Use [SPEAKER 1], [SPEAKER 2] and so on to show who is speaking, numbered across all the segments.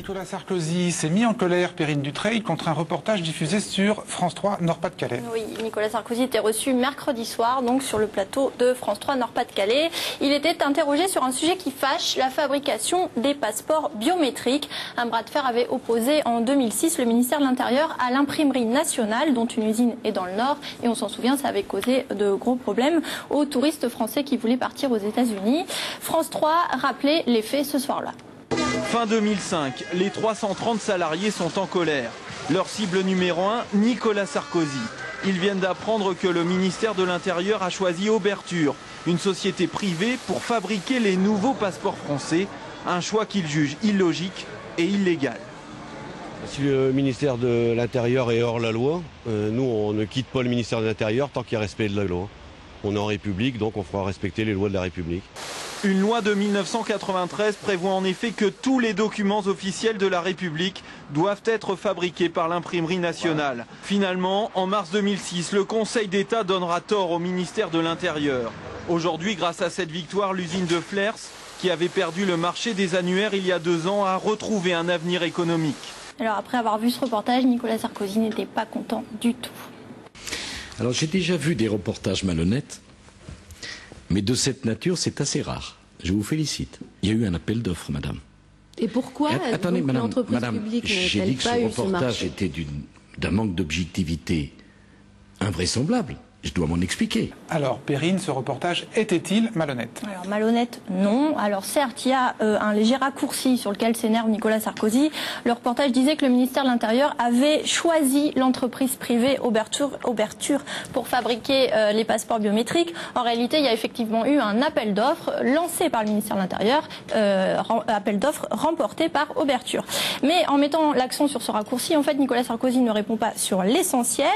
[SPEAKER 1] Nicolas Sarkozy s'est mis en colère, Perrine Dutreuil, contre un reportage diffusé sur France 3 Nord-Pas-de-Calais.
[SPEAKER 2] Oui, Nicolas Sarkozy était reçu mercredi soir, donc sur le plateau de France 3 Nord-Pas-de-Calais. Il était interrogé sur un sujet qui fâche, la fabrication des passeports biométriques. Un bras de fer avait opposé en 2006 le ministère de l'Intérieur à l'imprimerie nationale, dont une usine est dans le Nord. Et on s'en souvient, ça avait causé de gros problèmes aux touristes français qui voulaient partir aux États-Unis. France 3 rappelait les faits ce soir-là.
[SPEAKER 3] Fin 2005, les 330 salariés sont en colère. Leur cible numéro 1, Nicolas Sarkozy. Ils viennent d'apprendre que le ministère de l'Intérieur a choisi Oberture, une société privée pour fabriquer les nouveaux passeports français. Un choix qu'ils jugent illogique et illégal.
[SPEAKER 4] Si le ministère de l'Intérieur est hors la loi, nous on ne quitte pas le ministère de l'Intérieur tant qu'il y a respect de la loi. On est en République, donc on fera respecter les lois de la République.
[SPEAKER 3] Une loi de 1993 prévoit en effet que tous les documents officiels de la République doivent être fabriqués par l'imprimerie nationale. Finalement, en mars 2006, le Conseil d'État donnera tort au ministère de l'Intérieur. Aujourd'hui, grâce à cette victoire, l'usine de Flers, qui avait perdu le marché des annuaires il y a 2 ans, a retrouvé un avenir économique.
[SPEAKER 2] Alors après avoir vu ce reportage, Nicolas Sarkozy n'était pas content du tout.
[SPEAKER 5] Alors j'ai déjà vu des reportages malhonnêtes, mais de cette nature, c'est assez rare. Je vous félicite. Il y a eu un appel d'offres, madame.
[SPEAKER 6] Et pourquoi
[SPEAKER 5] attendez, madame,
[SPEAKER 6] l'entreprise publique
[SPEAKER 5] j'ai dit que ce reportage était d'un manque d'objectivité invraisemblable. Je dois m'en expliquer.
[SPEAKER 1] Alors, Perrine, ce reportage était-il malhonnête?
[SPEAKER 2] Alors, malhonnête, non. Alors, certes, il y a un léger raccourci sur lequel s'énerve Nicolas Sarkozy. Le reportage disait que le ministère de l'Intérieur avait choisi l'entreprise privée Oberture pour fabriquer les passeports biométriques. En réalité, il y a effectivement eu un appel d'offres lancé par le ministère de l'Intérieur, appel d'offres remporté par Oberture. Mais en mettant l'accent sur ce raccourci, en fait, Nicolas Sarkozy ne répond pas sur l'essentiel.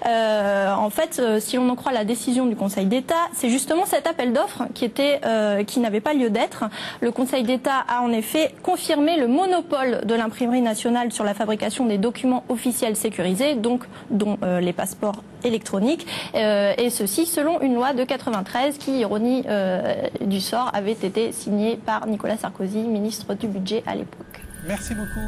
[SPEAKER 2] En fait, si l'on en croit la décision du Conseil d'État, c'est justement cet appel d'offres qui n'avait pas lieu d'être. Le Conseil d'État a en effet confirmé le monopole de l'imprimerie nationale sur la fabrication des documents officiels sécurisés, donc dont les passeports électroniques, et ceci selon une loi de 93 qui, ironie du sort, avait été signée par Nicolas Sarkozy, ministre du Budget à l'époque.
[SPEAKER 1] Merci beaucoup.